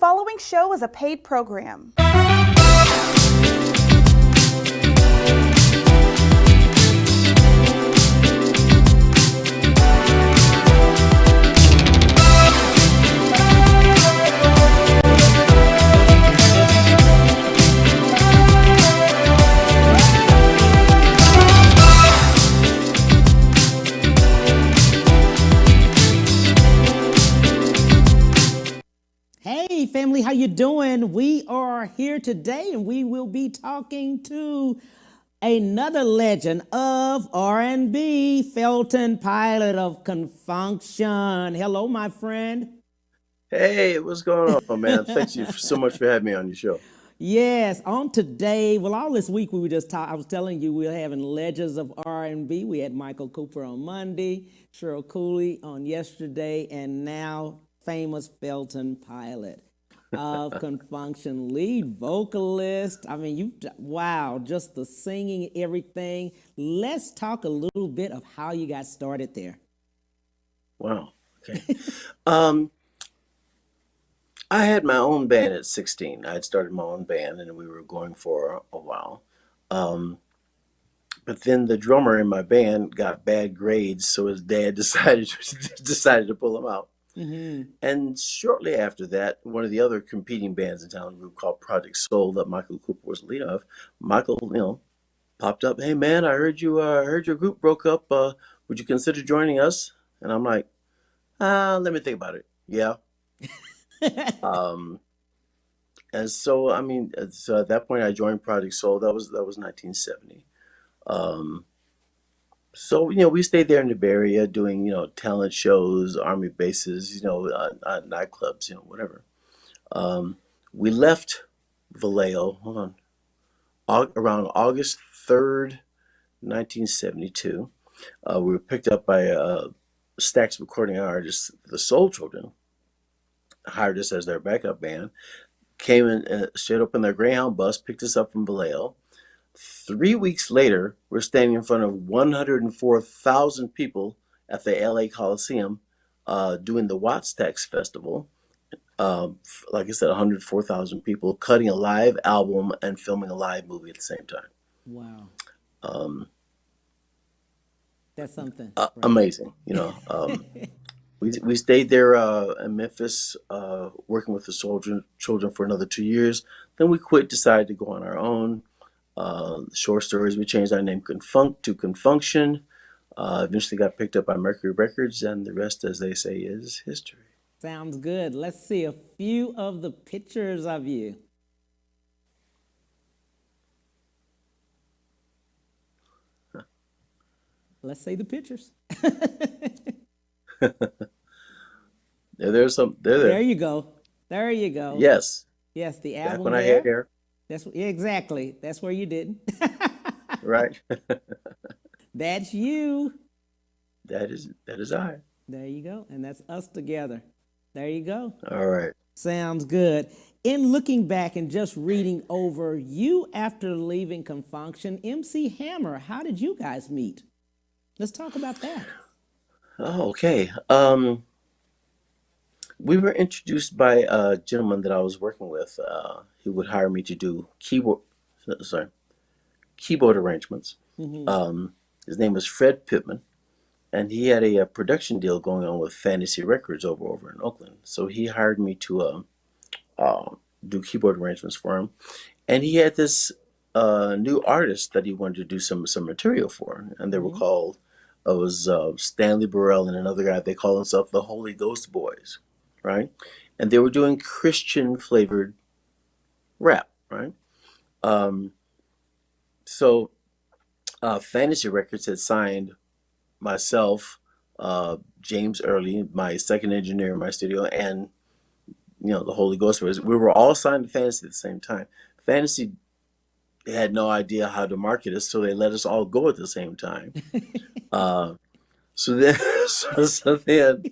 following show is a paid program. Hey family, how you doing? We are here today and we will be talking to another legend of R&B, Felton Pilate of Confunkshun. Hello, my friend. Hey, what's going on, man? Thanks you so much for having me on your show. Yes, on today, well, all this week we were just talking. I was telling you we were having legends of R&B. We had Michael Cooper on Monday, Cheryl Cooley on yesterday, and now famous Felton Pilate of Confunkshun, lead vocalist. I mean, wow, just the singing, everything. Let's talk a little bit of how you got started there. Wow. Okay. Um, I had my own band at 16. I had started my own band and we were going for a while. Um, but then the drummer in my band got bad grades, so his dad decided to pull him out. Hmm. And shortly after that, one of the other competing bands in town, a group called Project Soul that Michael Cooper was the lead of, Michael, popped up. Hey man, I heard your group broke up. Would you consider joining us? And I'm like, let me think about it. Yeah. Um, and so I mean, so at that point I joined Project Soul. That was 1970. Um, so we stayed there in the Bay Area doing talent shows, army bases, nightclubs, whatever. Um, we left Vallejo. Hold on. Around August 3rd, 1972. We were picked up by Stax recording artists, the Soul Children, hired us as their backup band, came in, showed up in their Greyhound bus, picked us up from Vallejo. 3 weeks later, we're standing in front of 104,000 people at the LA Coliseum doing the Wattstax Festival. Like I said, 104,000 people cutting a live album and filming a live movie at the same time. Wow, Um, that's something, right? Amazing, we stayed there in Memphis, working with the children for another 2 years. Then we quit, decided to go on our own. Short stories, we changed our name to Confunkshun. Eventually got picked up by Mercury Records, and the rest, as they say, is history. Sounds good. Let's see a few of the pictures of you. Let's see the pictures. There's some. They're There there. you go. There you go. Yes, Yes, the back album when I had there. hair, That's yeah, exactly. That's where you didn't. right? That's you. That is I. There you go. And that's us together. There you go. All right. Sounds good. In looking back and just reading over you after leaving Confunction, MC Hammer, how did you guys meet? Let's talk about that. Oh, okay. We were introduced by a gentleman that I was working with. He would hire me to do keyboard arrangements. Hmm. His name was Fred Pittman, and he had a production deal going on with Fantasy Records over in Oakland. So he hired me to do keyboard arrangements for him, and he had this new artist that he wanted to do some material for, and they were Hmm. called. It was Stanley Burrell and another guy. They call themselves the Holy Ghost Boys, right? And they were doing Christian flavored rap, right? Um, so Fantasy Records had signed myself, James Early, my second engineer in my studio, and the Holy Ghost was. We were all signed to Fantasy at the same time. Fantasy had no idea how to market us, so they let us all go at the same time. Uh, so then, so then,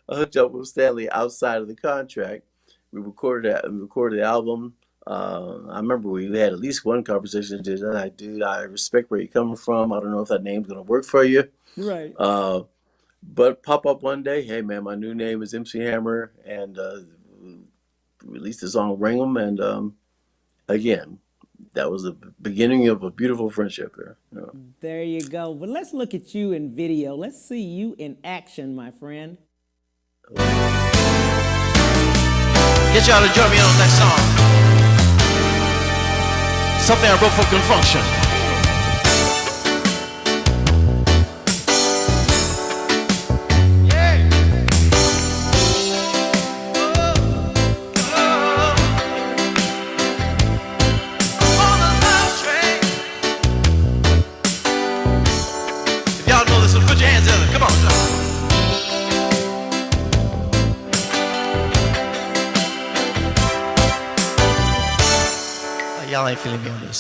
I hooked up with Stanley outside of the contract. We recorded the album. I remember we had at least one conversation. Like, dude, I respect where you're coming from. I don't know if that name's gonna work for you. Right. Uh, but pop up one day, hey man, my new name is MC Hammer, and released the song "Ring 'Em," and again, that was the beginning of a beautiful friendship there. Yeah. There you go. But let's look at you in video. Let's see you in action, my friend. Get y'all to join me on that song. Something I wrote for Confunkshun. Yeah. On the love train. If y'all know this, put your hands together. Come on. Y'all ain't feeling me on this.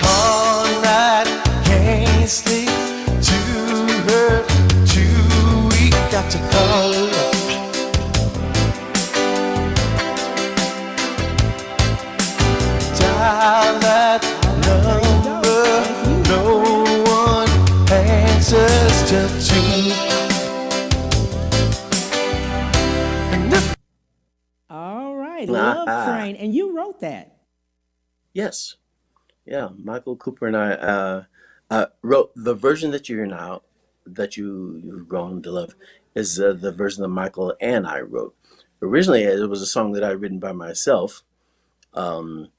All night, can't sleep, too hurt, too weak, got to call it up. Dial that number, no one answers to two. All right, Love Train. And you wrote that. Yes. Yeah, Michael Cooper and I wrote the version that you hear now, that you've grown to love, is the version that Michael and I wrote. Originally, it was a song that I'd written by myself, and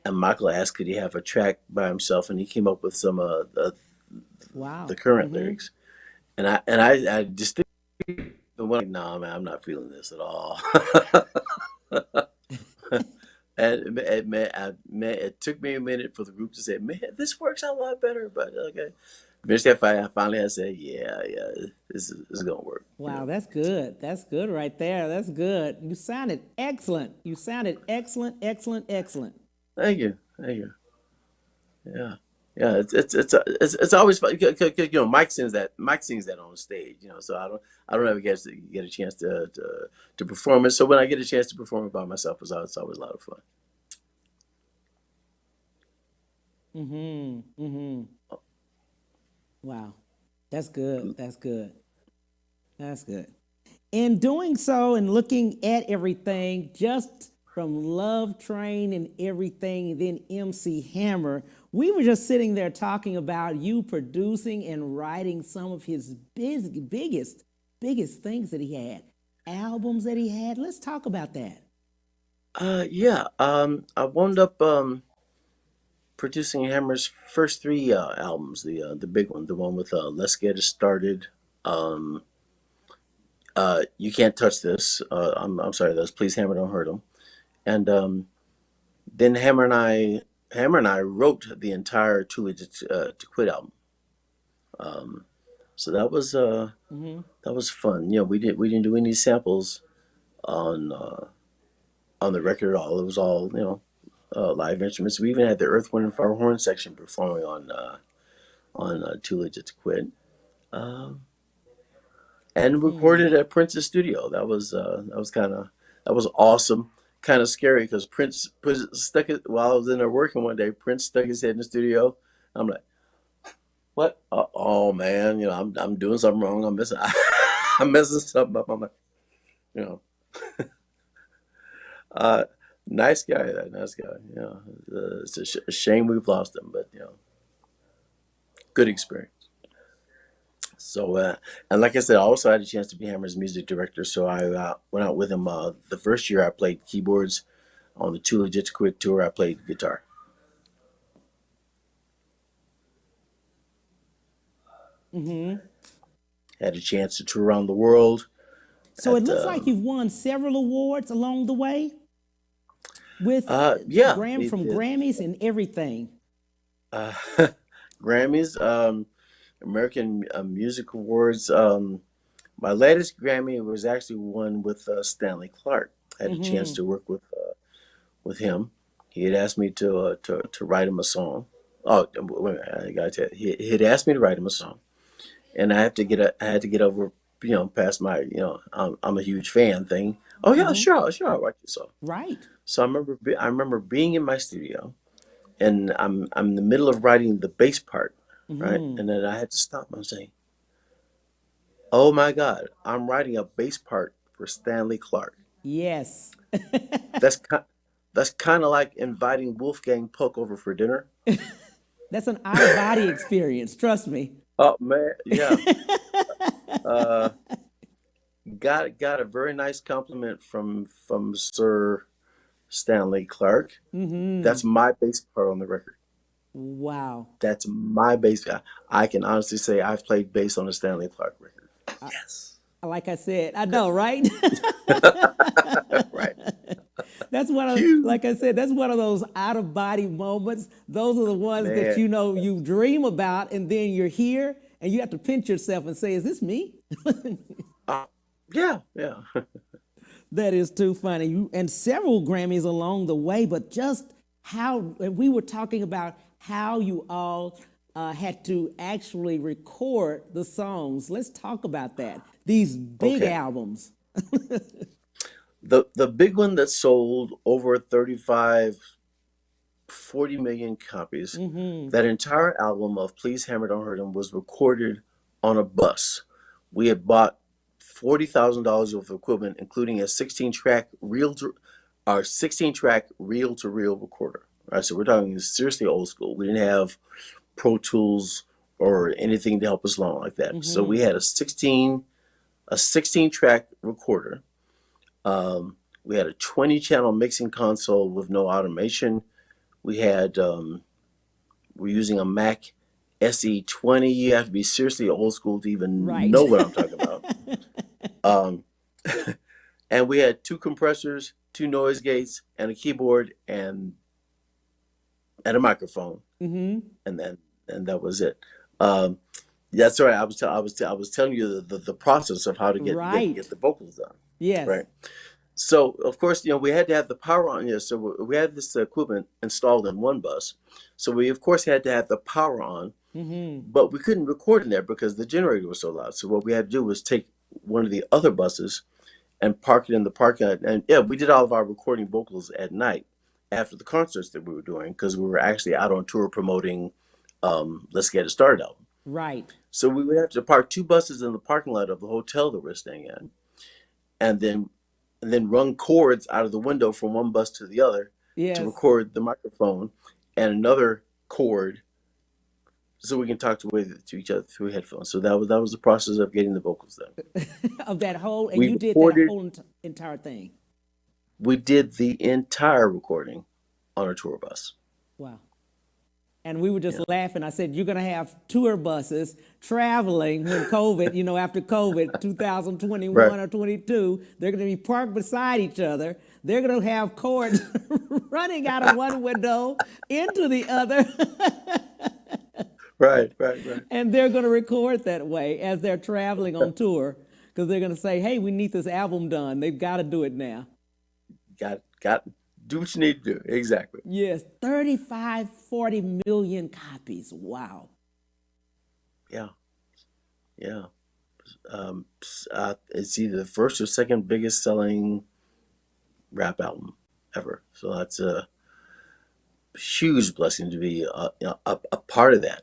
Michael asked could he have a track by himself, and he came up with some Wow. the current lyrics, and I just went, no man, I'm not feeling this at all. And it took me a minute for the group to say, man, this works out a lot better. But okay. Eventually, I finally had to say, yeah, this is going to work. Wow, that's good. That's good right there. That's good. You sounded excellent. You sounded excellent, excellent, excellent. Thank you. Yeah. Yeah, it's always fun. You know, Mike sings that on stage. You know, so I don't ever get a chance to perform it. So when I get a chance to perform it by myself, it's always a lot of fun. Wow, that's good. That's good. That's good. In doing so and looking at everything, just from Love Train and everything, and then MC Hammer, we were just sitting there talking about you producing and writing some of his biggest things that he had, albums that he had. Let's talk about that. Yeah. I wound up producing Hammer's first three albums. The big one, the one with "Let's Get It Started." You Can't Touch This. I'm sorry, that's Please Hammer Don't Hurt Him. And then Hammer and I wrote the entire Too Late to Quit album. So that was fun. You know, we didn't do any samples on the record at all. It was all, you know, live instruments. We even had the Earth, Wind and Fire horn section performing on Too Late to Quit. And recorded at Prince's studio. That was awesome. Kind of scary because Prince stuck it while I was in there working one day. Prince stuck his head in the studio. I'm like, what? Oh man, you know, I'm doing something wrong. I'm messing something up. I'm like, you know, nice guy. That nice guy. You know, it's a shame we've lost him, but you know, good experience. So, and like I said, I also had a chance to be Hammer's music director. So I went out with him. The first year I played keyboards. On the Too Legit to Quit tour, I played guitar. Had a chance to tour around the world. So it looks like you've won several awards along the way with yeah, Grammys and everything. Grammys, American Music Awards. My latest Grammy was actually one with Stanley Clarke. I had a chance to work with him. He had asked me to write him a song. Oh, wait a minute, I gotta tell you, he had asked me to write him a song, and I had to get over, you know, past my, you know, I'm a huge fan thing. Oh yeah, sure, I'll write you a song. Right. So I remember being in my studio, and I'm in the middle of writing the bass part, right, and then I had to stop. I'm saying, Oh my God, I'm writing a bass part for Stanley Clark. Yes. That's kind that's kind of like inviting Wolfgang Puck over for dinner. That's an out of body experience, trust me. Oh man, yeah. Uh, got a very nice compliment from Sir Stanley Clark. That's my bass part on the record. Wow. That's my bass guy. I can honestly say I've played bass on a Stanley Clark record. Yes. Like I said, I know, right? Right. That's one of, Phew. like I said, that's one of those out of body moments. Those are the ones that Man. you know you dream about, and then you're here, and you have to pinch yourself and say, "Is this me?" Uh, yeah, yeah. That is too funny. You and several Grammys along the way, but just how and we were talking about how you all had to actually record the songs. Let's talk about that. These big Okay. albums. The big one that sold over 35, 40 million copies, that entire album of Please Hammer Don't Hurt Him was recorded on a bus. We had bought $40,000 worth of equipment, including a 16-track reel to reel recorder. Right, so we're talking seriously old school. We didn't have Pro Tools or anything to help us along like that. So we had a 16 track recorder. We had a 20 channel mixing console with no automation. We had we're using a Mac SE20. You have to be seriously old school to even Right. know what I'm talking about. Um, and we had two compressors, two noise gates, and a keyboard and a microphone, and then and that was it. Um, that's right. I was telling you the process of how to get Right. the vocals done, Yes. right? So of course, we had to have the power on here. So we had this equipment installed in one bus. So we of course had to have the power on, but we couldn't record in there because the generator was so loud. So what we had to do was take one of the other buses and park it in the parking lot. And yeah, we did all of our recording vocals at night after the concerts that we were doing because we were actually out on tour promoting Let's Get It Started album. Right. So we would have to park two buses in the parking lot of the hotel that we're staying in, and then run cords out of the window from one bus to the other to Yes. record the microphone, and another cord so we can talk to each other through headphones. So that was the process of getting the vocals done. Of that whole, and We you did that recorded. whole entire thing. We did the entire recording on a tour bus. Wow. And we were just Yeah. laughing. I said, "You're going to have tour buses traveling when COVID, after COVID, Right. 2021 or 22, they're going to be parked beside each other. They're going to have cords running out of one window into the other, Right. Right. Right. and they're going to record that way as they're traveling on tour because they're going to say, hey, we need this album done. They've got to do it now." Got do what you need to do. Exactly. Yes, 35, 40 million copies. Wow. Yeah. Yeah. It's either the first or second biggest selling rap album ever. So that's a huge blessing to be a part of that.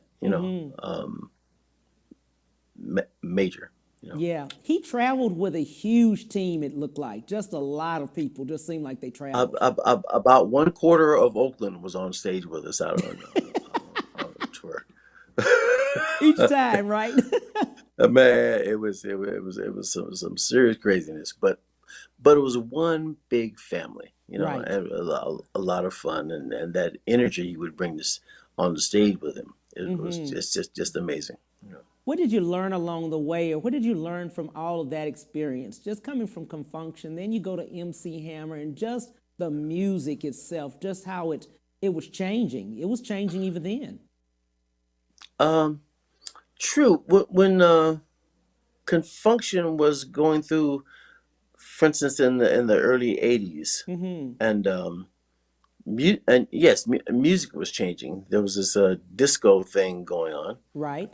Major. Yeah, he traveled with a huge team, it looked like. Just a lot of people. Just seemed like they traveled. About one quarter of Oakland was on stage with us out on the tour. Each time, right? Man, it was some serious craziness, but it was one big family, Right. and a lot of fun, and that energy he would bring this on the stage with him. It was just amazing. What did you learn along the way, or what did you learn from all of that experience? Just coming from Confunkshun, then you go to MC Hammer, and just the music itself, just how it was changing. It was changing even then. Um, True. When Confunkshun was going through, for instance, in the early '80s, and yes, music was changing. There was this disco thing going on Right.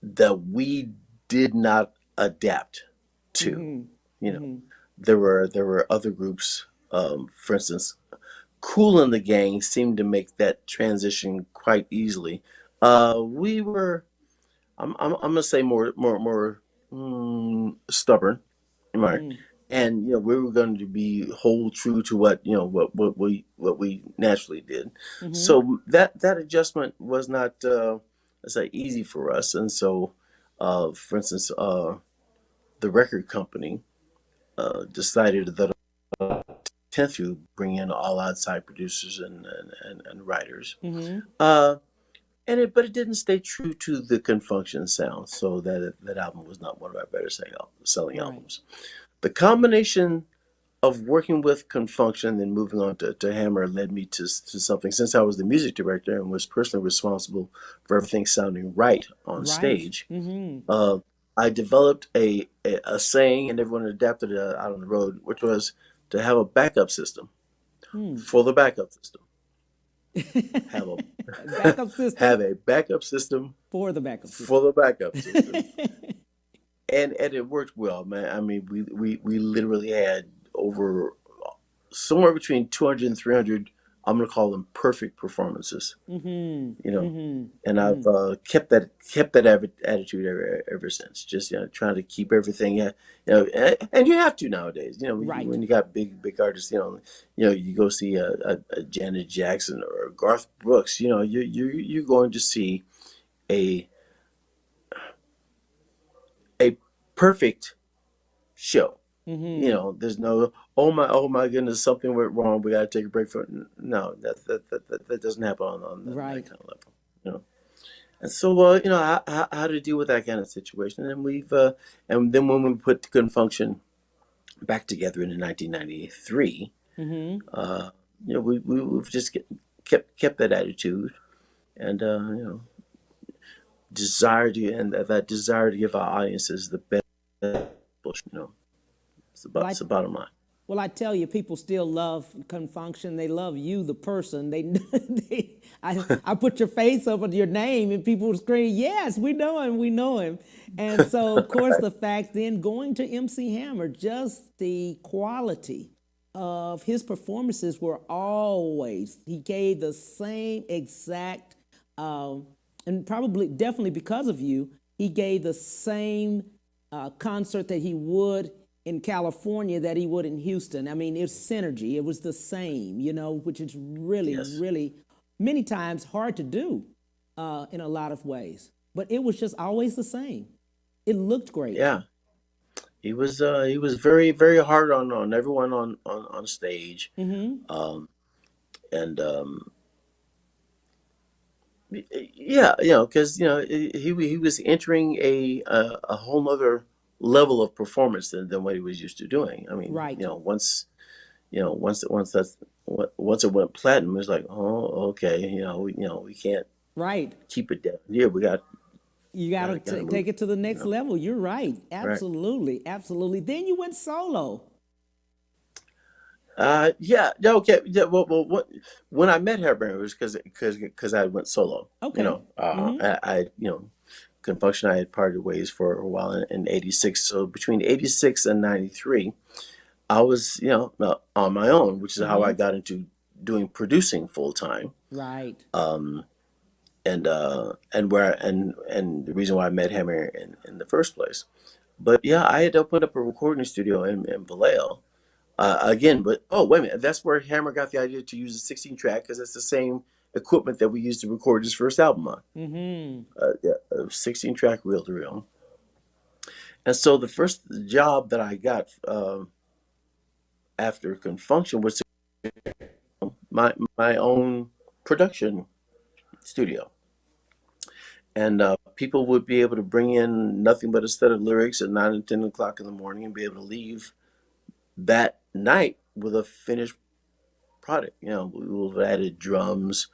that we did not adapt to. There were other groups. For instance, Cool and the Gang seemed to make that transition quite easily. We were I'm gonna say more stubborn, right? And we were going to be hold true to what we naturally did. So that adjustment was not let's say easy for us. And so, for instance, the record company decided that tenth to bring in all outside producers and writers. Uh, but it didn't stay true to the Confunkshun sound, so that album was not one of our better selling Right. albums. The combination of working with Confunkshun and then moving on to Hammer led me to something. Since I was the music director and was personally responsible for everything sounding right on Right. stage, uh, I developed a saying, and everyone adapted it out on the road, which was to have a backup system for the backup system. Have a Backup system have a backup system for the backup for system. the backup system, and it worked well, man. I mean, we literally had over somewhere between 200 and 300. I'm gonna call them perfect performances, and I've kept that attitude ever since. Just trying to keep everything, and you have to nowadays. Right. When you got big artists, you go see a Janet Jackson or Garth Brooks. You're going to see a a perfect show. There's no oh my goodness, something went wrong. We got to take a break for it. No, that doesn't happen on that Right. kind of level. And so how to deal with that kind of situation. And then when we put Confunkshun back together in 1993, we've just kept that attitude and desire to and that desire to give our audiences the best. It's Well, about I it's the bottom line. Well, I tell you, people still love Confunction. They love you, the person. I put your face over your name, and people scream, "Yes, we know him, we know him." And so, of course, the fact then going to MC Hammer, just the quality of his performances were always. He gave the same exact, and probably definitely because of you, he gave the same concert that he would in California that he would in Houston. I mean, it's synergy. It was the same, which is really, Yes. really many times hard to do in a lot of ways. But it was just always the same. It looked great. Yeah. He was very very hard on everyone on stage. Um, and yeah, because he was entering a whole nother level of performance than what he was used to doing. I mean, Right, once it went platinum, it was like, oh, okay, we can't right. keep it down here. We You got gotta to move. take it to the You next know, level. You're right. right? Absolutely, absolutely. Then you went solo. Yeah, yeah, okay. Yeah, well, when I met Hairburn, it was because I went solo. Okay. Confunkshun, I had parted ways for a while in '86. So between '86 and '93, I was on my own, which is how I got into doing producing full time. Right. And the reason why I met him in the first place. But yeah, I had opened up a recording studio in Vallejo. Again, but oh wait a minute, that's where Hammer got the idea to use a 16 track because it's the same equipment that we used to record his first album on. Yeah, a 16 track reel to reel. And so the first job that I got after Confunkshun was my own production studio. And people would be able to bring in nothing but a set of lyrics at 9 and 10 o'clock in the morning and be able to leave that night with a finished product. We've added drums,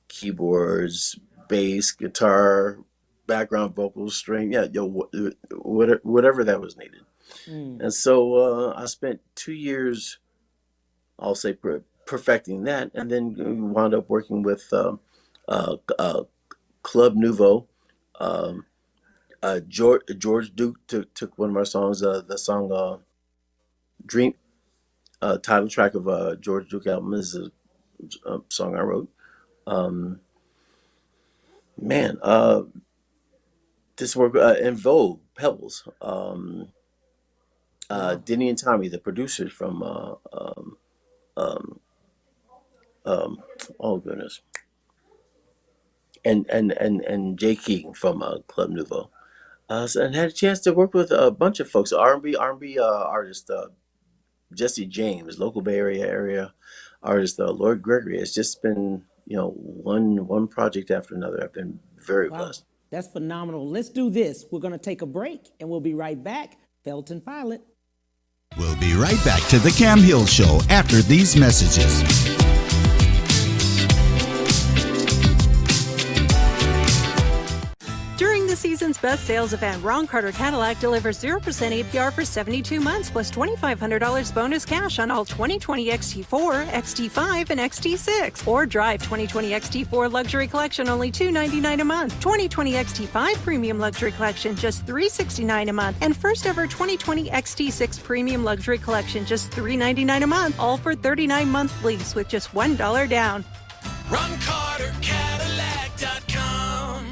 keyboards, bass, guitar, background vocals, string, whatever that was needed. And so I spent 2 years, I'll say, perfecting that, and then wound up working with Club Nouveau. Um, George Duke took one of our songs, the song "Dream." Title track of George Duke album is a song I wrote. Um, man, this work in Vogue, Pebbles. Wow. Denny and Tommy, the producers from oh goodness, and Jay King from Club Nouveau. And had a chance to work with a bunch of folks, R&B artist Jesse James, local Bay Area artist Lord Gregory. It's just been one project after another. I've been very Wow. blessed. That's phenomenal. Let's do this. We're going to take a break and we'll be right back. Felton Pilate. We'll be right back to the Cam Hill Show after these messages. During the season's best sales event, Ron Carter Cadillac delivers 0% APR for 72 months plus $2,500 bonus cash on all 2020 XT4, XT5, and XT6. Or drive 2020 XT4 Luxury Collection only $299 a month. 2020 XT5 Premium Luxury Collection just $369 a month. And first ever 2020 XT6 Premium Luxury Collection just $399 a month. All for 39-month lease with just $1 down. RonCarterCadillac.com.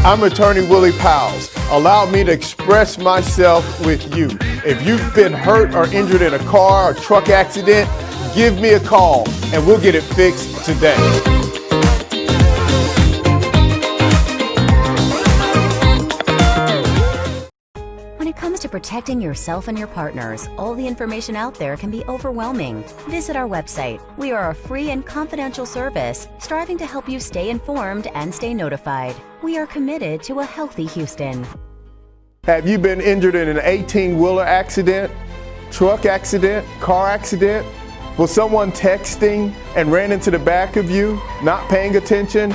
I'm attorney Willie Powles. Allow me to express myself with you. If you've been hurt or injured in a car or truck accident, give me a call and we'll get it fixed today. When it comes to protecting yourself and your partners, all the information out there can be overwhelming. Visit our website. We are a free and confidential service striving to help you stay informed and stay notified. We are committed to a healthy Houston. Have you been injured in an 18-wheeler accident, truck accident, car accident? Was someone texting and ran into the back of you, not paying attention?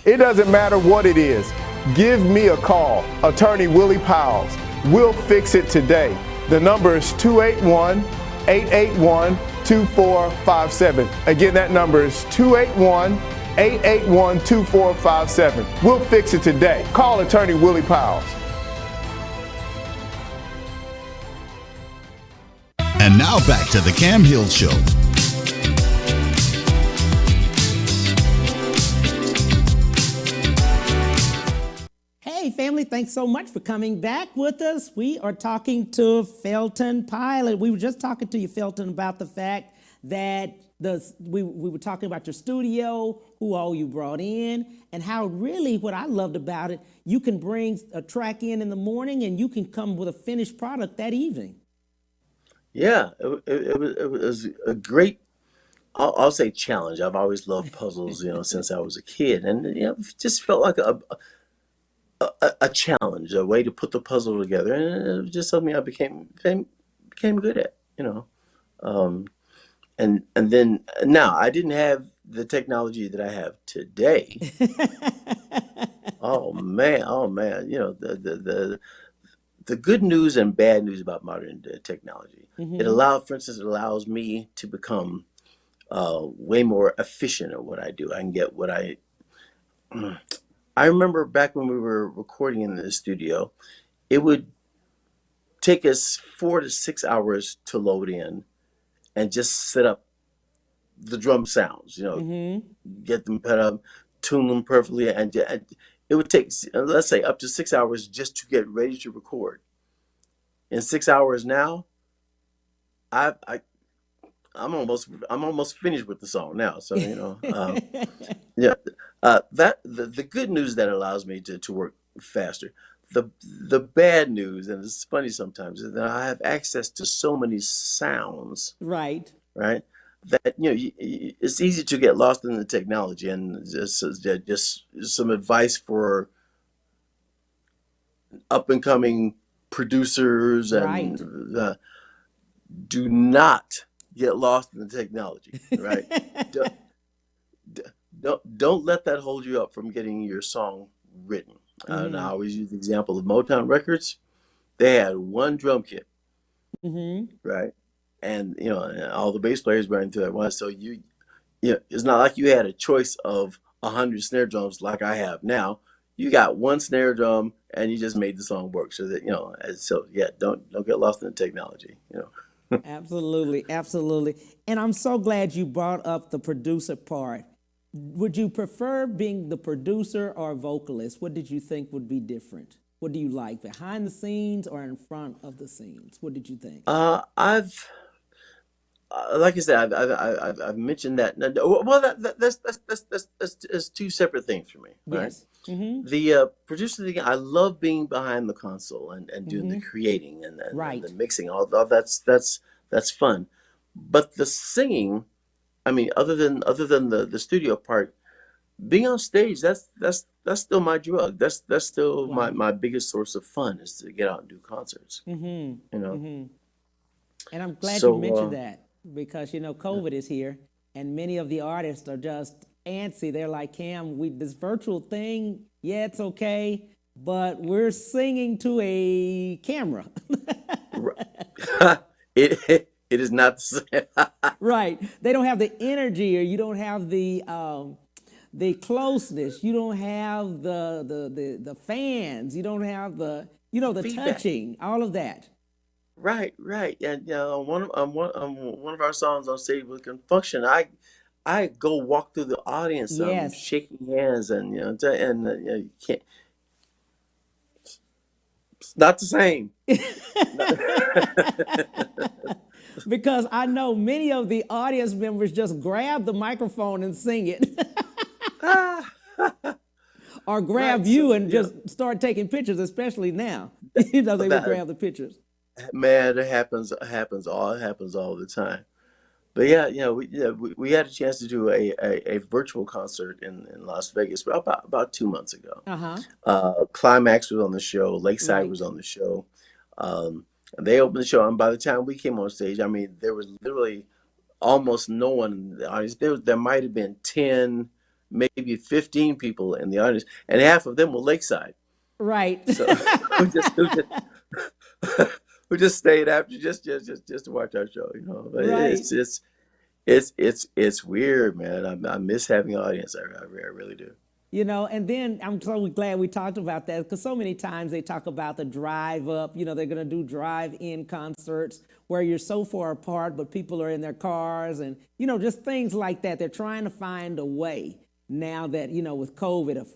It doesn't matter what it is. Give me a call, attorney Willie Powles. We'll fix it today. The number is 281-881-2457. Again, that number is 281-881-2457. We'll fix it today. Call attorney Willie Powles. And now back to the Cam Hill Show. Hey, family, thanks so much for coming back with us. We are talking to Felton Pilate. We were just talking to you, Felton, about the fact that we were talking about your studio, who all you brought in, and how really what I loved about it, you can bring a track in the morning and you can come with a finished product that evening. Yeah, it was a great, I'll say, challenge. I've always loved puzzles, since I was a kid, and it just felt like a challenge, a way to put the puzzle together, and it was just something I became good at, and then now I didn't have the technology that I have today. Oh man, the good news and bad news about modern technology. Mm-hmm. For instance, it allows me to become way more efficient at what I do. I can get what I remember back when we were recording in the studio, it would take us 4 to 6 hours to load in and just set up the drum sounds, get them put up, tune them perfectly, and it would take, let's say, up to 6 hours just to get ready to record. In 6 hours now, I'm almost finished with the song now. So yeah. That the good news that allows me to work faster. The bad news, and it's funny sometimes, is that I have access to so many sounds. Right. That it's easy to get lost in the technology, and just some advice for up and coming producers and Right. Do not get lost in the technology, right? don't let that hold you up from getting your song written. And I always use the example of Motown Records. They had one drum kit, right? And all the bass players were into that one. So it's not like you had a choice of 100 snare drums like I have now. you got one snare drum and you just made the song work. So that yeah, don't get lost in the technology. Absolutely, absolutely. And I'm so glad you brought up the producer part. Would you prefer being the producer or vocalist? What did you think would be different? What do you like, behind the scenes or in front of the scenes? What did you think? I've like I said, I've mentioned that. Well, that's two separate things for me, right? Yes. Mm-hmm. The producer thing, I love being behind the console and doing the creating and the Right. mixing. All that's fun. But the singing, I mean, other than the studio part, being on stage, that's still my drug. That's still Wow. my biggest source of fun is to get out and do concerts. You Mm-hmm. know, Mm-hmm. And I'm glad you so mentioned that because COVID is here, and many of the artists are just antsy. They're like, Cam, this virtual thing, yeah, it's okay, but we're singing to a camera. it is not the same. Right. They don't have the energy, or you don't have the closeness. You don't have the fans. You don't have the Feedback. touching, all of that. Right. And one of our songs on stage with Confunkshun, I go walk through the audience, Yes. shaking hands, and you can't. It's not the same. Because I know many of the audience members just grab the microphone and sing it, Ah, or right. grab you So and just start taking pictures, especially now. They would that grab the pictures. man, it happens all the time. But yeah, we had a chance to do a virtual concert in Las Vegas about 2 months ago. Uh huh. Climax was on the show. Lakeside was Right. on the show. Um, they opened the show, and by the time we came on stage, I mean, there was literally almost no one in the audience. There might have been 10, maybe 15 people in the audience, and half of them were Lakeside. Right. So we just we just stayed after just to watch our show. But Right. it's weird, man. I miss having an audience. I really do. And then I'm so glad we talked about that because so many times they talk about the drive up. They're going to do drive in concerts where you're so far apart, but people are in their cars and, just things like that. They're trying to find a way now that, with COVID of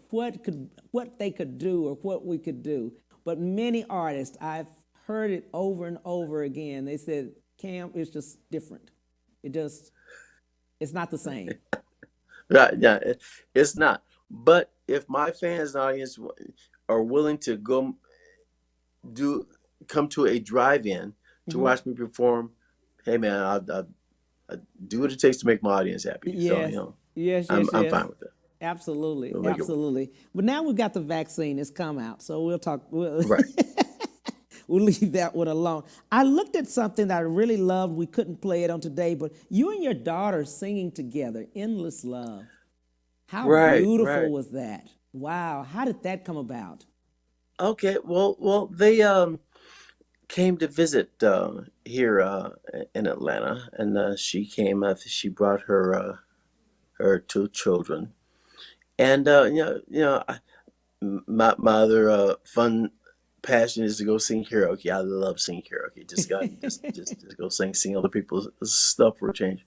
what they could do or what we could do. But many artists, I've heard it over and over again. They said, Cam, it's just different. It's not the same. Right? Yeah, it's not. But if my fans and audience are willing to do come to a drive-in to Hmm. watch me perform, hey man, I do what it takes to make my audience happy. So Yes, yes, I'm yes. fine with that. Absolutely, We'll make it work. absolutely. But now we've got the vaccine. It's come out, so we'll talk. We'll, Right. we'll leave that one alone. I looked at something that I really loved. We couldn't play it on today, but you and your daughter singing together, "Endless Love." How beautiful Right. was that? Wow. How did that come about? Okay. Well, they came to visit here in Atlanta, and she came. She brought her two children, and my other fun passion is to go sing karaoke. I love singing karaoke. Just go sing other people's stuff for a change.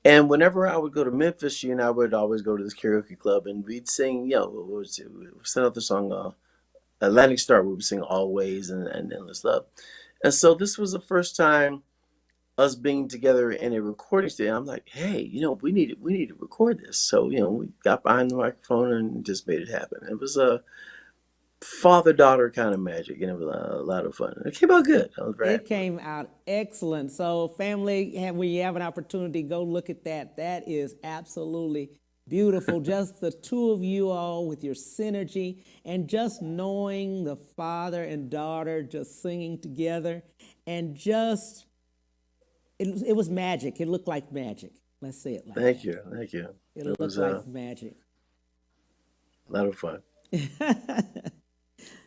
And whenever I would go to Memphis, she and I would always go to this karaoke club, and we'd sing. What was it? We set up the song Atlantic Star. We would sing Always and Endless Love. And so this was the first time us being together in a recording studio. I'm like, hey, we need to record this. So we got behind the microphone and just made it happen. It was a father-daughter kind of magic, and it was a lot of fun. It came out good. I was very It happy with it. came out excellent. So, family, when you have an opportunity, go look at that. That is absolutely beautiful. Just the two of you all with your synergy and just knowing the father and daughter just singing together and just, it was magic. It looked like magic. Let's say it like Thank that. you. Thank you. It It looked was like magic. a lot of fun.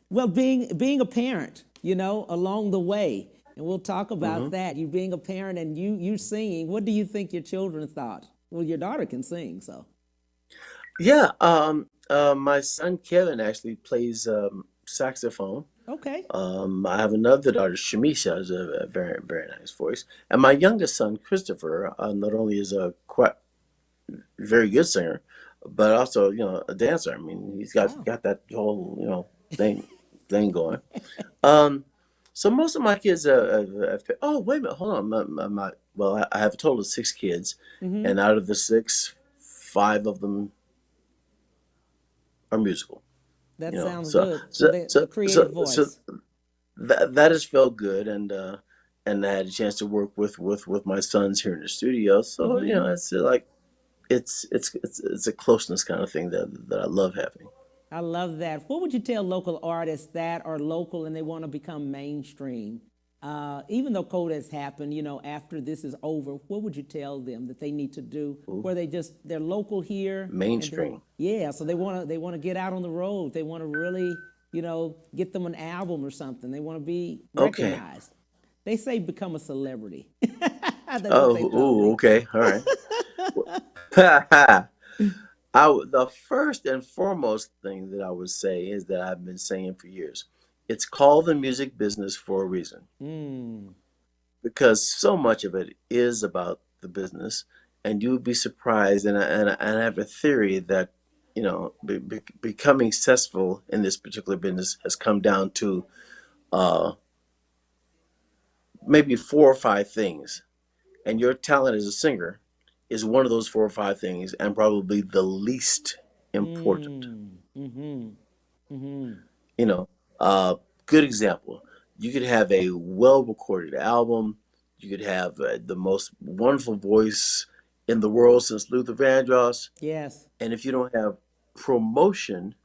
Well, being a parent, along the way, and we'll talk about that. You being a parent and you singing. What do you think your children thought? Well, your daughter can sing, so. Yeah. My son Kevin actually plays saxophone. Okay. I have another daughter, Shamisha, has a very, very nice voice. And my youngest son, Christopher, not only is a quite very good singer, but also, a dancer. I mean, he's got Wow. got that whole, thing going. Um, so most of my kids oh, wait a minute, hold on. Well, I have a total of 6 kids, Mm-hmm. and out of the six, 5 of them are musical. That You know, sounds so good. So so the so creative so, so voice. that has felt good, and I had a chance to work with my sons here in the studio. So Mm-hmm. it's like it's a closeness kind of thing that I love having. I love that. What would you tell local artists that are local and they want to become mainstream? Even though COVID has happened, after this is over, what would you tell them that they need to do Ooh, where they're local here and then mainstream. yeah, so they want to get out on the road. They want to really, get them an album or something. They want to be Okay. recognized. They say become a celebrity. That's what Oh, they told ooh, me. okay, all right. The first and foremost thing that I would say is that I've been saying for years. It's called the music business for a reason, Mm, because so much of it is about the business, and you would be surprised. And I have a theory that becoming successful in this particular business has come down to uh, maybe 4 or 5 things, and your talent as a singer is one of those 4 or 5 things, and probably the least important. mm-hmm, mm-hmm. You know, uh, good example. You could have a well-recorded album. You could have the most wonderful voice in the world since Luther Vandross, Yes. and if you don't have promotion,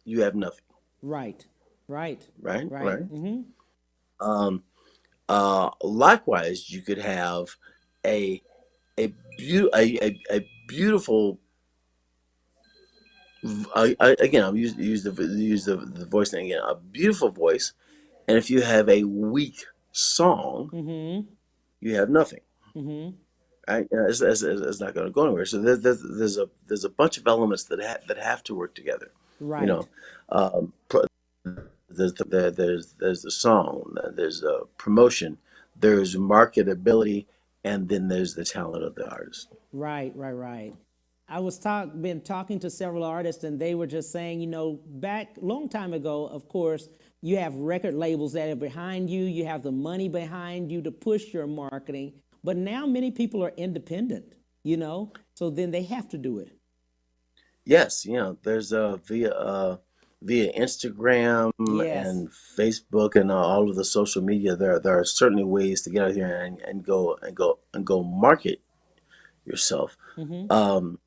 you have nothing. Right. Right. Right, Right. right. Mm-hmm. Um, Likewise, you could have a a beautiful. Again, I'm use the voice thing again. A beautiful voice, and if you have a weak song, Mm-hmm. you have nothing. Mm-hmm. Right? It's not going to go anywhere. So there's a bunch of elements that have to work together. You Right. know, um, pro- there's the song, there's the promotion, there's marketability, and then there's the talent of the artist. Right. Right. Right. I was been talking to several artists, and they were just saying, back long time ago, of course, you have record labels that are behind you. You have the money behind you to push your marketing. But now many people are independent. So then they have to do it. Yes, there's via Instagram Yes. and Facebook and all of the social media. There are certainly ways to get out here and go market yourself, Mm-hmm. um,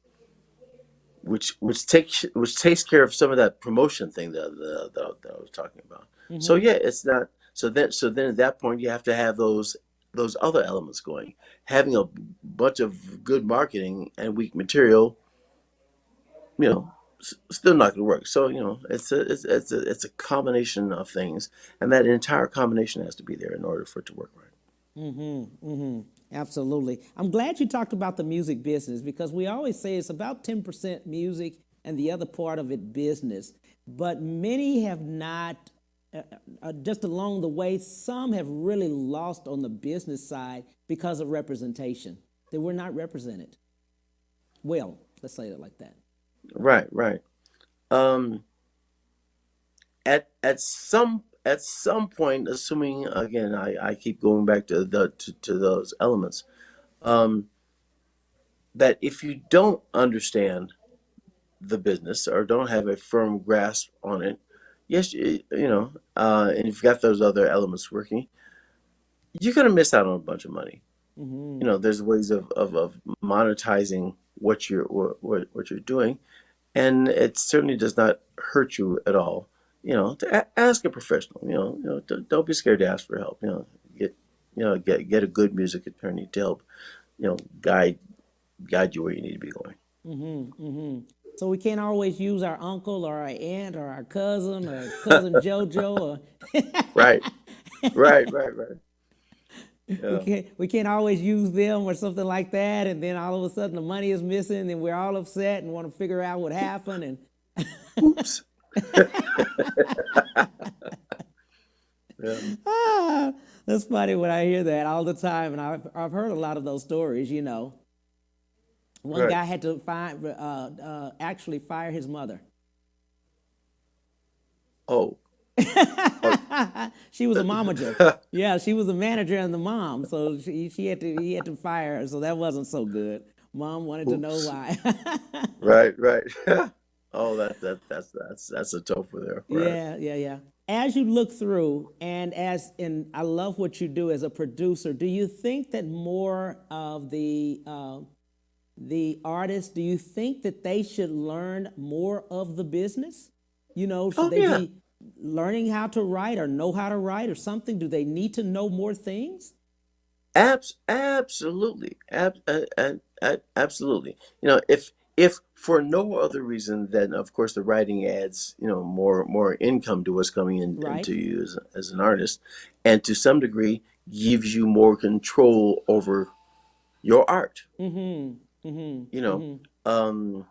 which takes care of some of that promotion thing that I was talking about. So Mm-hmm. yeah, it's not so then at that point you have to have those other elements going. Having a bunch of good marketing and weak material, still not going to work. So it's a combination of things, and that entire combination has to be there in order for it to work right. Mm-hmm. Mm-hmm. Absolutely. I'm glad you talked about the music business because we always say it's about 10% music and the other part of it business. But many have not, just along the way, some have really lost on the business side because of representation. They were not represented well. Let's say it like that. Right, right. Um, at some point, assuming again, I keep going back to those elements. Um, that if you don't understand the business or don't have a firm grasp on it, yes, and you've got those other elements working, you're gonna miss out on a bunch of money. Mm-hmm. There's ways of monetizing what you're doing, and it certainly does not hurt you at all. To ask a professional. Don't be scared to ask for help. Get a good music attorney to help guide you where you need to be going. Mm-hmm. Mm-hmm. So we can't always use our uncle or our aunt or cousin JoJo or Right, right, right, right. Yeah. We can't always use them or something like that, and then all of a sudden the money is missing, and we're all upset and want to figure out what happened. And Oops. Yeah. that's funny when I hear that all the time, and I've heard a lot of those stories. One Right. guy had to actually fire his mother. Oh. She was a momager. Yeah, she was the manager and the mom, so he had to fire her. So that wasn't so good. Mom wanted to know Oops. why. Right. Oh, that's a tougher there. Right. Yeah. As you look through, and I love what you do as a producer. Do you think that more of the artists, do you think that they should learn more of the business? Should Oh they yeah. be learning how to write or know how to write or something? Do they need to know more things? Absolutely. Absolutely. If for no other reason than, of course, the writing adds, more income to what's coming into Right. you as an artist, and to some degree gives you more control over your art. You know, um,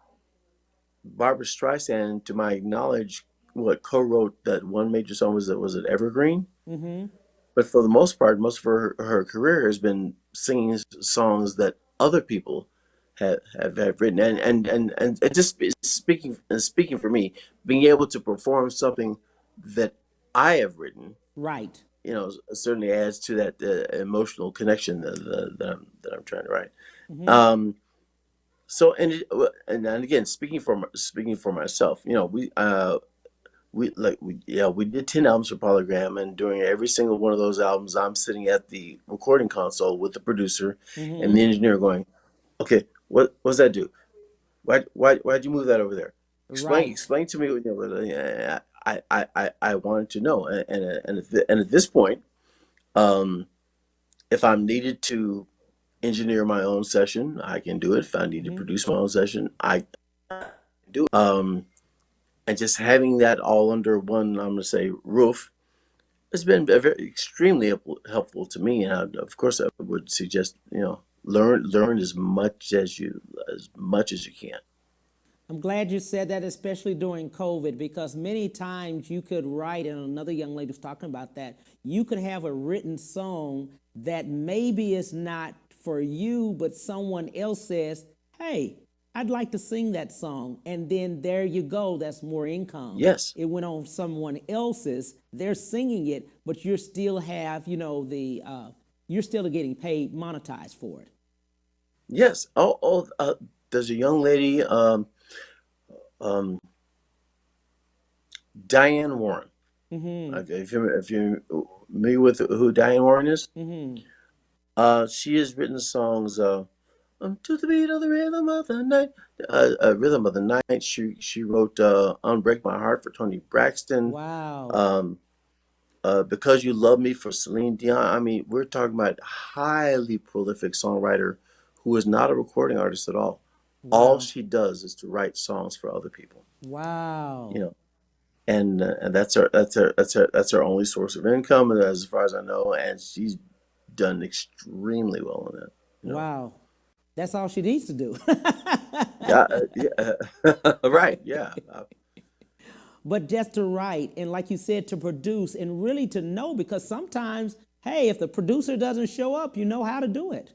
Barbara Streisand, to my knowledge, co-wrote that one major song, was it Evergreen? But for the most part, most of her career has been singing songs that other people have written, and it just speaking for me, being able to perform something that I have written, Right. certainly adds to that emotional connection that I'm trying to write. So and again, speaking for myself, we did 10 albums for Polygram, and during every single one of those albums, I'm sitting at the recording console with the producer and the engineer going, okay, what's that do? Why'd you move that over there? Right. Explain to me. I wanted to know, and at this point, um, if I'm needed to engineer my own session, I can do it. If I need to produce my own session, I do it. And just having that all under one, I'm going to say, roof, has been extremely helpful to me. And of course, I would suggest, learn as much as you can. I'm glad you said that, especially during COVID, because many times you could write, and another young lady was talking about that, you could have a written song that maybe is not for you, but someone else says, hey, I'd like to sing that song. And then there you go, that's more income. Yes. It went on someone else's, they're singing it, but you still have, you're still getting paid, monetized for it. Yes. There's a young lady, Diane Warren. If you're familiar with who Diane Warren is, she has written songs. To the beat of the rhythm of the night, rhythm of the night. She wrote "Unbreak My Heart" for Tony Braxton. Wow. Because You Love Me for Celine Dion. I mean, we're talking about highly prolific songwriter who is not a recording artist at all. All Wow. she does is to write songs for other people. Wow. And that's her only source of income, as far as I know, and she's done extremely well in that. Wow. That's all she needs to do. Yeah, right, yeah. But just to write, and like you said, to produce, and really to know, because sometimes, hey, if the producer doesn't show up, you know how to do it.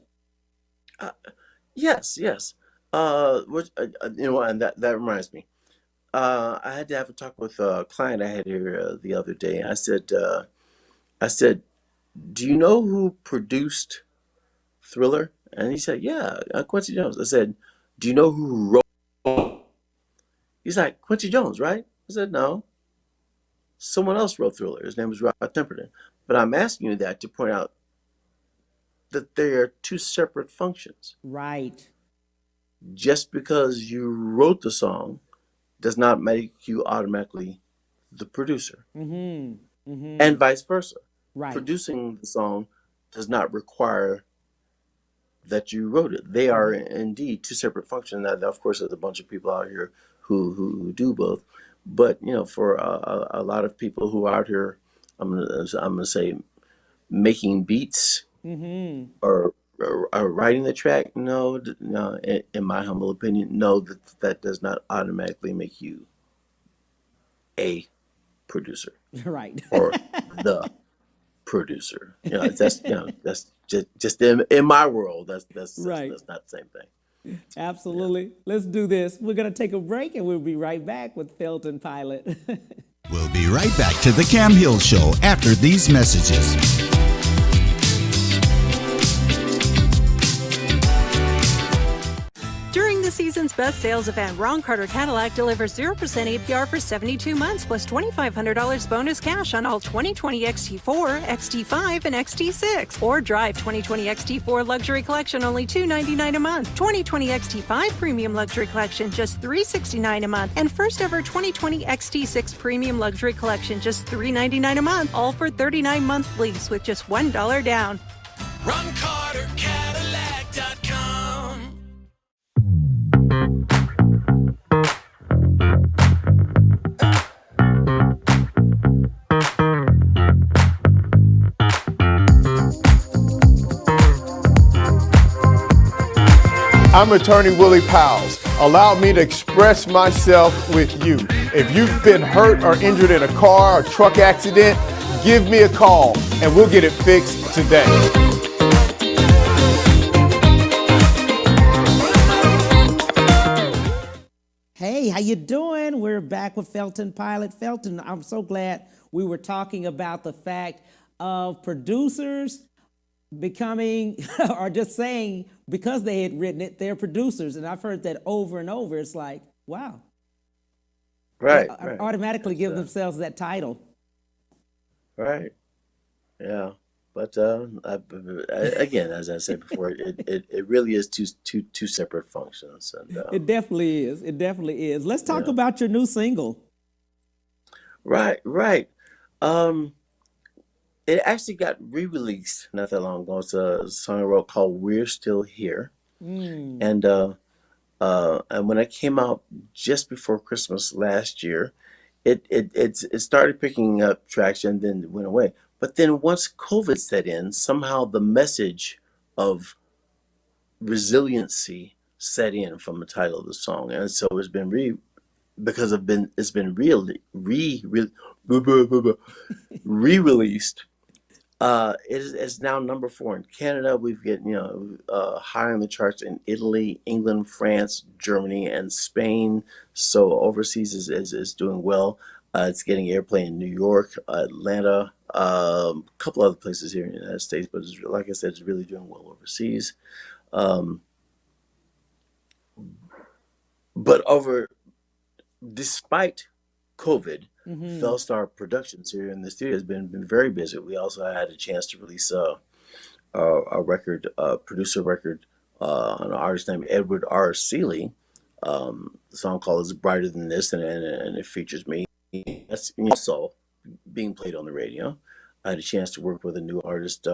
Yes. And that reminds me. I had to have a talk with a client I had here the other day. I said, do you know who produced Thriller? And he said, yeah, Quincy Jones. I said, do you know who wrote? He's like, Quincy Jones, right? I said, no. Someone else wrote Thriller. His name was Rod Temperton. But I'm asking you that to point out that they are two separate functions. Right. Just because you wrote the song does not make you automatically the producer. And vice versa. Right. Producing the song does not require that you wrote it. They are indeed two separate functions. Now, of course, there's a bunch of people out here who do both. But for a lot of people who are out here, I'm gonna say, making beats or writing the track. No, no. In my humble opinion, no. That does not automatically make you a producer Right. or the producer. That's just in my world. Right. That's not the same thing. Absolutely. Let's do this. We're going to take a break and we'll be right back with Felton Pilate. We'll be right back to the Cam Hill Show after these messages. During the season's best sales event, Ron Carter Cadillac delivers 0% APR for 72 months plus $2,500 bonus cash on all 2020 XT4, XT5, and XT6. Or drive 2020 XT4 Luxury Collection only $299 a month, 2020 XT5 Premium Luxury Collection just $369 a month, and first ever 2020 XT6 Premium Luxury Collection just $399 a month, all for 39-month lease with just $1 down. RonCarterCadillac.com. I'm attorney Willie Powles. Allow me to express myself with you. If you've been hurt or injured in a car or truck accident, give me a call and we'll get it fixed today. Hey, how you doing? We're back with Felton Pilate. Felton, I'm so glad we were talking about the fact of producers becoming, or just saying because they had written it, they're producers. And I've heard that over and over. It's like, wow. Right. They Right. automatically give That's, themselves that title. right. Yeah. But again, as I said before, it really is two separate functions, and It definitely is. It definitely is. Let's talk yeah. about your new single. Right. Right. Um, it actually got re-released not that long ago. It's a song I wrote called "We're Still Here," and when it came out just before Christmas last year, it started picking up traction, then it went away. But then once COVID set in, somehow the message of resiliency set in from the title of the song, and so it's been it's been re-released. It's now number 4 in Canada. We've get higher in the charts in Italy, England, France, Germany, and Spain. So overseas is doing well. It's getting airplay in New York, Atlanta, a couple other places here in the United States. But like I said, it's really doing well overseas. Um, but despite COVID, Felstar Productions here in the studio has been very busy. We also had a chance to release a record, producer record, an artist named Edward R. Seeley. The song called "Is Brighter Than This," and it features me. That's also being played on the radio. I had a chance to work with a new artist.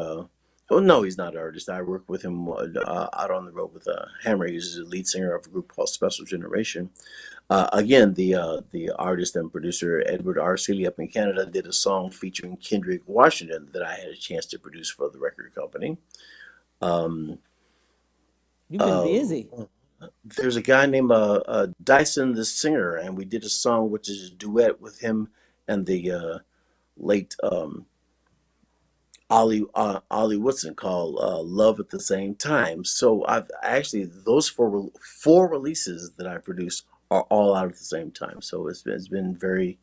Oh no, he's not an artist. I worked with him out on the road with Hammer. He's the lead singer of a group called Special Generation. Again, the artist and producer Edward R. Seeley up in Canada did a song featuring Kendrick Washington that I had a chance to produce for the record company. Um, You've been busy. there's a guy named Dyson the singer, and we did a song which is a duet with him and the late Ollie Woodson called "Love at the Same Time." So I've actually those four releases that I produced are all out at the same time. So it's been very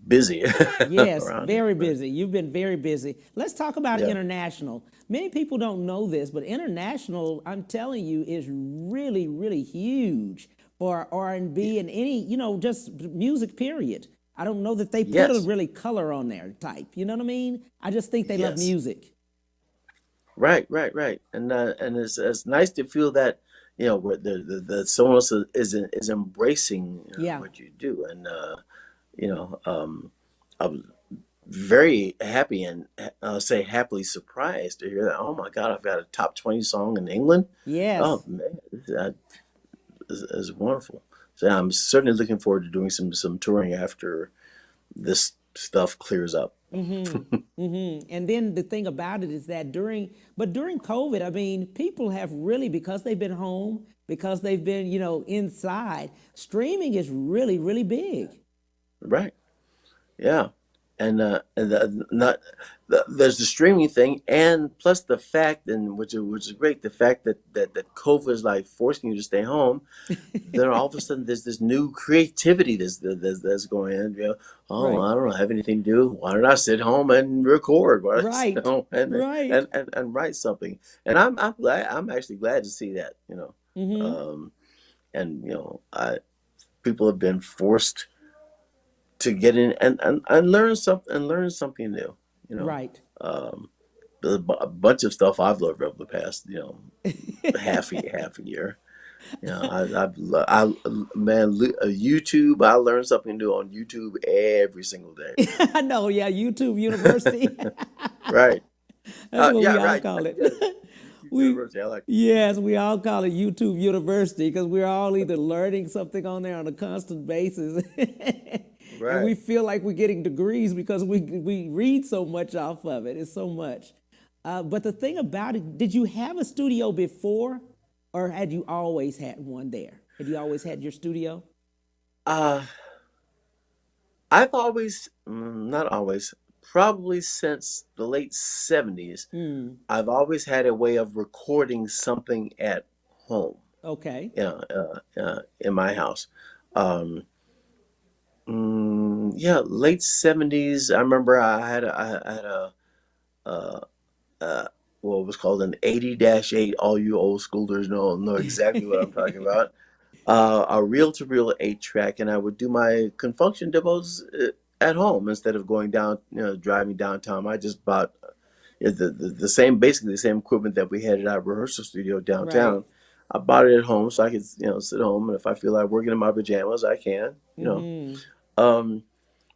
busy Yes, around here. very But busy. You've been very busy. Let's talk about yeah, international. Many people don't know this, but international, I'm telling you, is really, really huge for R&B and any, just music, period. I don't know that they put a yes, really color on their type. You know what I mean? I just think they love yes, music. right, and it's nice to feel that where the someone else is embracing Yeah. what you do, and I was very happy and say happily surprised to hear that. Oh my God, I've got a top 20 song in England. Yes. Oh man, that is wonderful. So I'm certainly looking forward to doing some touring after this stuff clears up. And then the thing about it is that during COVID, I mean, people have really, because they've been home, because they've been, inside, streaming is really, really big. Right. Yeah. And there's the streaming thing, and plus the fact, and which is great, the fact that COVID is like forcing you to stay home. Then all of a sudden there's this new creativity that's going in. Right. I don't have anything to do. Why don't I sit home and record? Why don't I sit Right. home Right. and write something? And I'm glad. I'm actually glad to see that. And people have been forced to get in and learn something new. Right. A bunch of stuff I've learned over the past half a year. YouTube. I learn something new on YouTube every single day. I know, yeah, YouTube University. Right. That's what Yeah. we all Right. call it. Yeah. YouTube University. I like. Yes, we all call it YouTube University because we're all either learning something on there on a constant basis. And we Right. feel like we're getting degrees because we read so much off of it. It's so much. But the thing about it, did you have a studio before, or had you always had one there? Had you always had your studio? Uh, I've always, not always, probably since the late 70s, I've always had a way of recording something at home, Okay. in my house. Um, yeah, late 70s. I remember I had what was called an 80-8. All you old schoolers know exactly what I'm talking about. A reel-to-reel 8-track, and I would do my Confunkshun demos at home instead of going down, driving downtown. I just bought the same, basically the same equipment that we had at our rehearsal studio Right. downtown. I bought it at home so I could, sit home, and if I feel like working in my pajamas, I can, Um,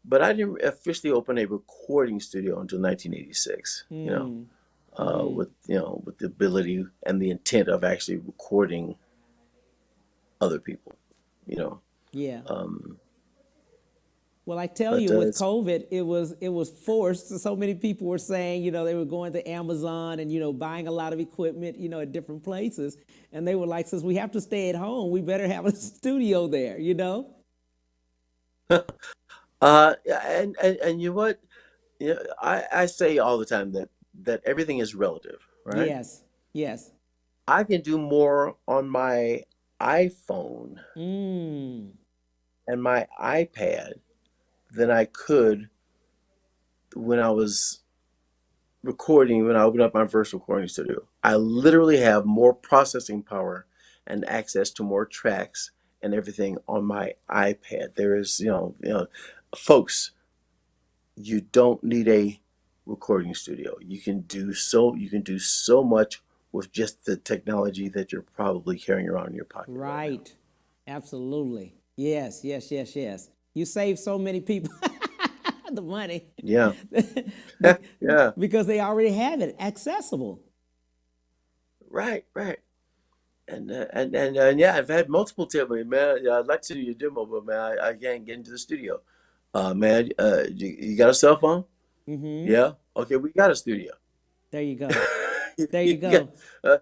but I didn't officially open a recording studio until 1986. With the ability and the intent of actually recording other people. You know, Yeah. um, Well, I tell but you, with it's COVID, it was forced. So many people were saying, they were going to Amazon and buying a lot of equipment, at different places, and they were like, since we have to stay at home, we better have a studio there. yeah, and you know what? I say all the time that everything is relative, right? Yes. Yes. I can do more on my iPhone Mm. and my iPad than I could when I was recording, when I opened up my first recording studio. I literally have more processing power and access to more tracks and everything on my iPad. There is, folks, you don't need a recording studio. You can do so much with just the technology that you're probably carrying around in your pocket right now. Right. Absolutely. Yes. Yes. Yes. Yes. You save so many people the money Yeah. Be- Yeah. because they already have it accessible. Right. Right. And yeah, I've had multiple tell me, man, yeah, I'd like to do your demo, but man, I can't get into the studio. Man, you got a cell phone? Mm-hmm. Yeah. Okay, we got a studio. There you go. There you You got go.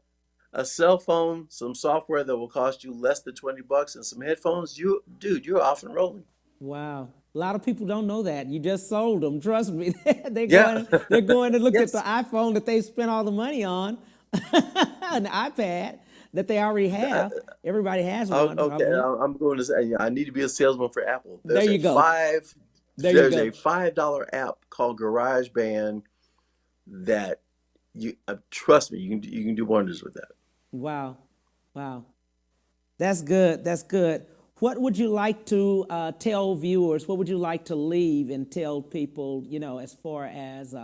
a cell phone, some software that will cost you less than $20, and some headphones. You're off and rolling. Wow. A lot of people don't know that. You just sold them. Trust me. they're Yeah. going. They're going to look at the Yes. iPhone that they spent all the money on, an iPad that they already have. Everybody has one, Okay. probably. I'm going to say, yeah, I need to be a salesman for Apple. There you go. There you There's a go. $5 app called GarageBand that you trust me, you can do wonders with that. Wow. Wow. That's good. That's good. What would you like to tell viewers? What would you like to leave and tell people, as far as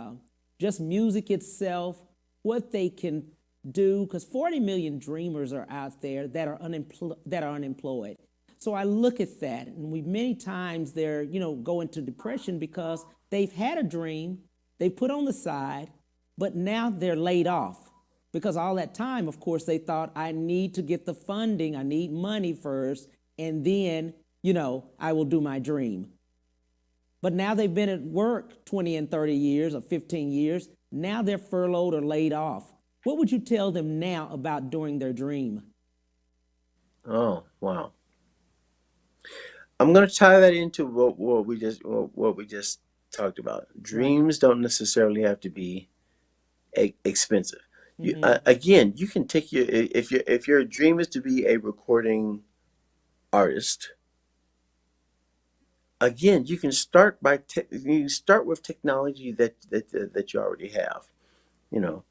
just music itself, what they can do? Because 40 million dreamers are out there that are unemployed. So I look at that, and many times they're, go into depression because they've had a dream, they put on the side, but now they're laid off. Because all that time, of course, they thought, I need to get the funding, I need money first, and then, I will do my dream. But now they've been at work 20 and 30 years or 15 years. Now they're furloughed or laid off. What would you tell them now about doing their dream? Oh, wow. I'm going to tie that into what we just talked about. Right. Dreams don't necessarily have to be expensive. Mm-hmm. Again, you can take your if your dream is to be a recording artist. Again, you can start you can start with technology that you already have. You know,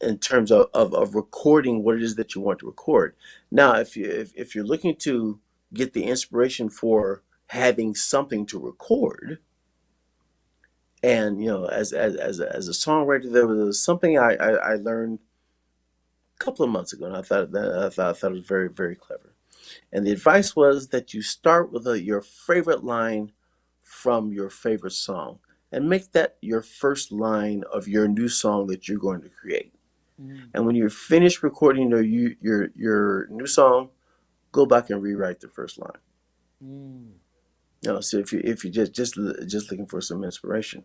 in terms of recording what it is that you want to record. Now, if you're looking to get the inspiration for having something to record, and as a songwriter, there was something I learned a couple of months ago, and I thought it was very, very clever. And the advice was that you start with your favorite line from your favorite song, and make that your first line of your new song that you're going to create. And when you're finished recording your new song, go back and rewrite the first line. So if you just looking for some inspiration,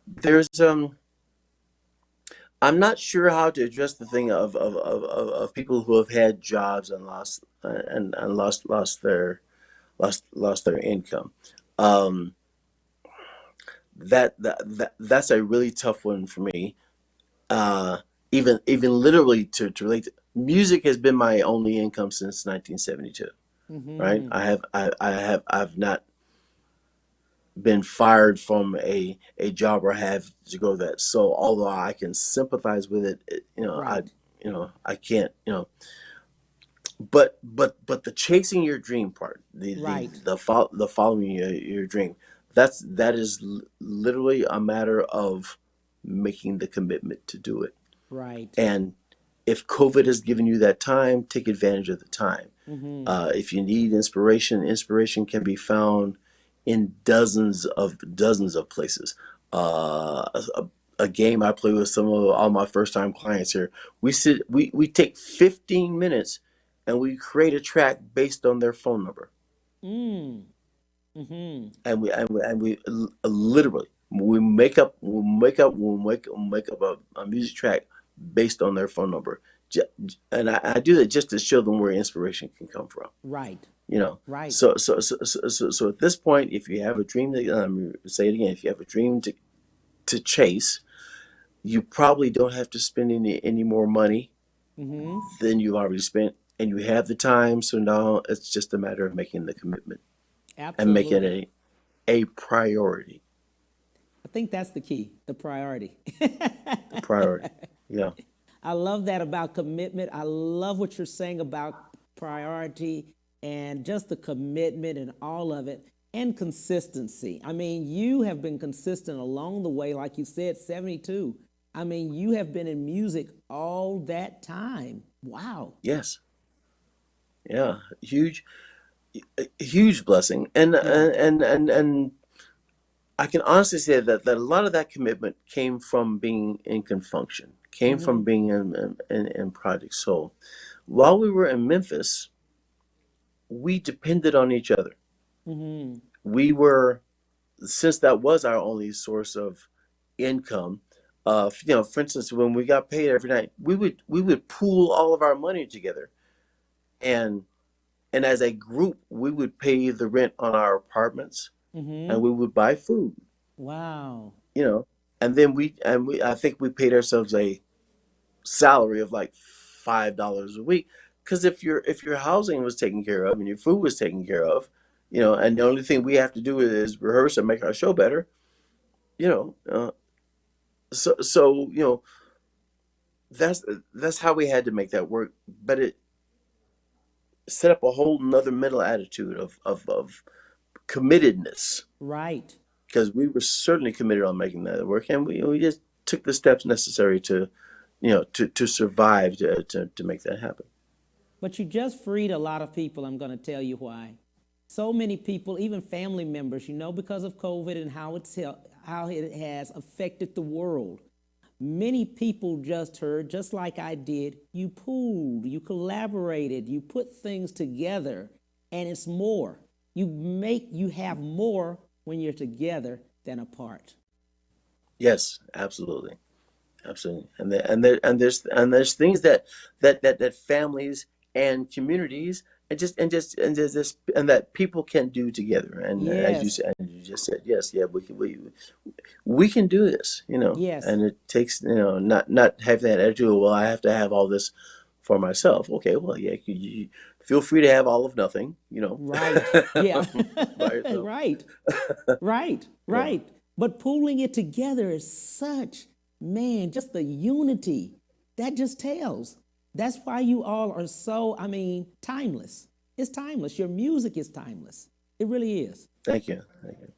there's I'm not sure how to address the thing of people who have had jobs and lost their income. Um, that's a really tough one for me. Uh, even literally to relate. Music has been my only income since 1972. Right? I've not been fired from a job where I have to go that. So although I can sympathize with it, Right. I can't, but the chasing your dream part, Right. the following your dream, that is literally a matter of making the commitment to do it. Right. And if COVID has given you that time, take advantage of the time. If you need inspiration, inspiration can be found in dozens of places. A game I play with some of all my first time clients here. We take 15 minutes and we create a track based on their phone number. And we literally we make up a music track based on their phone number. And I do that just to show them where inspiration can come from. Right. Right. So at this point, if you have a dream say it again, if you have a dream to chase, you probably don't have to spend any more money than you've already spent, and you have the time. So now it's just a matter of making the commitment and making Absolutely. it a priority. I think that's the key, the priority. A priority. Yeah. I love that about commitment. I love what you're saying about priority and just the commitment and all of it and consistency. I mean, you have been consistent along the way, like you said, 72. I mean, you have been in music all that time. Wow. Yes. Yeah. Huge blessing. And Yeah. and I can honestly say that a lot of that commitment came from being in Confunkshun, came from being in Project Soul. While we were in Memphis, we depended on each other. We were, since that was our only source of income. For instance, when we got paid every night, we would pool all of our money together, and and as a group, we would pay the rent on our apartments, and we would buy food. Wow. You know, and then we I think we paid ourselves a salary of like $5 a week, because if your housing was taken care of and your food was taken care of, and the only thing we have to do is rehearse and make our show better, you know, so that's how we had to make that work. But it set up a whole nother mental attitude of committedness, Right. because we were certainly committed on making that work, and we just took the steps necessary to survive to make that happen. But you just freed a lot of people. I'm going to tell you why. So many people, even family members, because of COVID and how it has affected the world. Many people just heard, just like I did, you pooled, you collaborated, you put things together, and it's more. You have more when you're together than apart. Yes, absolutely. Absolutely. And there's things that families and communities and that people can do together. And as you Yes, said, and you just said, yes, yeah, we can do this, yes, and it takes, not having that attitude, well, I have to have all this for myself. Okay, well, yeah, you feel free to have all of nothing, right. Yeah, by yourself. right. Right, Yeah. right. But pulling it together is such, man, just the unity that just tells. That's why you all are so, timeless. It's timeless. Your music is timeless. It really is. Thank you. Thank you.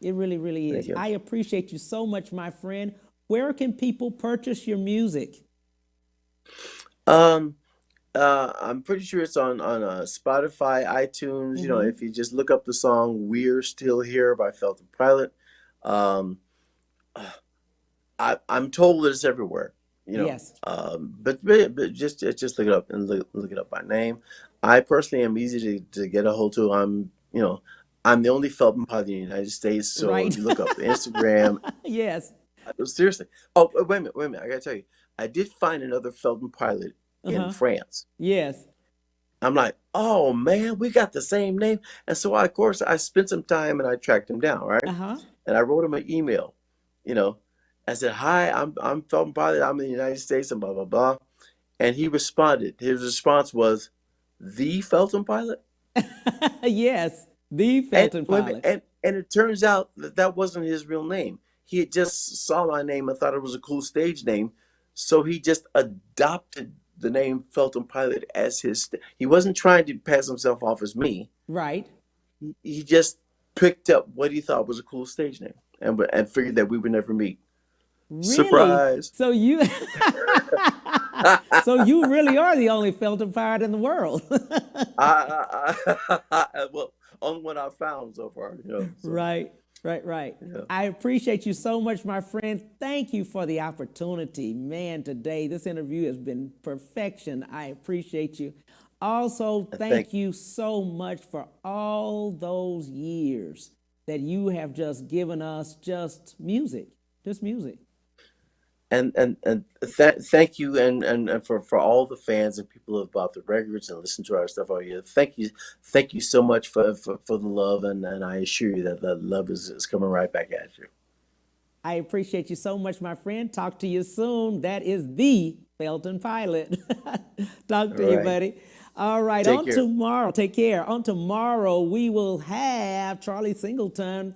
It really, really Thank is. you. I appreciate you so much, my friend. Where can people purchase your music? Um, I'm pretty sure it's on Spotify, iTunes. Mm-hmm. If you just look up the song "We're Still Here" by Felton Pilate, um, I'm told that it's everywhere. Yes. But just look it up and look it up by name. I personally am easy to get a hold to. I'm the only Felton Pilate in the United States. So Right. if you look up Instagram, Yes. seriously. Oh, wait a minute. I gotta tell you, I did find another Felton Pilate in Uh-huh. France. Yes. I'm like, oh man, we got the same name. And so of course I spent some time and I tracked him down, right? Uh-huh. And I wrote him an email, you know. I said, hi, I'm Felton Pilate, I'm in the United States and blah blah blah. And he responded. His response was, the Felton Pilate? Yes. The And Felton wait a minute, Pilot. and it turns out that wasn't his real name. He had just saw my name and thought it was a cool stage name, so he just adopted the name Felton Pilate as his. He wasn't trying to pass himself off as me. Right. He just picked up what he thought was a cool stage name, and figured that we would never meet. Really? Surprise! So you so you really are the only Felton Pirate in the world. Well, only one I've found so far, So Right, right, right. yeah, I appreciate you so much, my friend. Thank you for the opportunity. Man, today this interview has been perfection. I appreciate you. Also, and thank you so much for all those years that you have just given us just music, just music. thank you, and for all the fans and people who have bought the records and listened to our stuff all year. Thank you so much for the love, and I assure you that the love is coming right back at you. I appreciate you so much, my friend. Talk to you soon. That is the Felton Pilot. Talk All to you, right, buddy. All right, take on care. tomorrow, take care. On tomorrow, we will have Charlie Singleton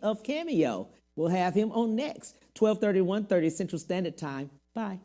of Cameo. We'll have him on next, 12:30, 1:30 Central Standard Time. Bye.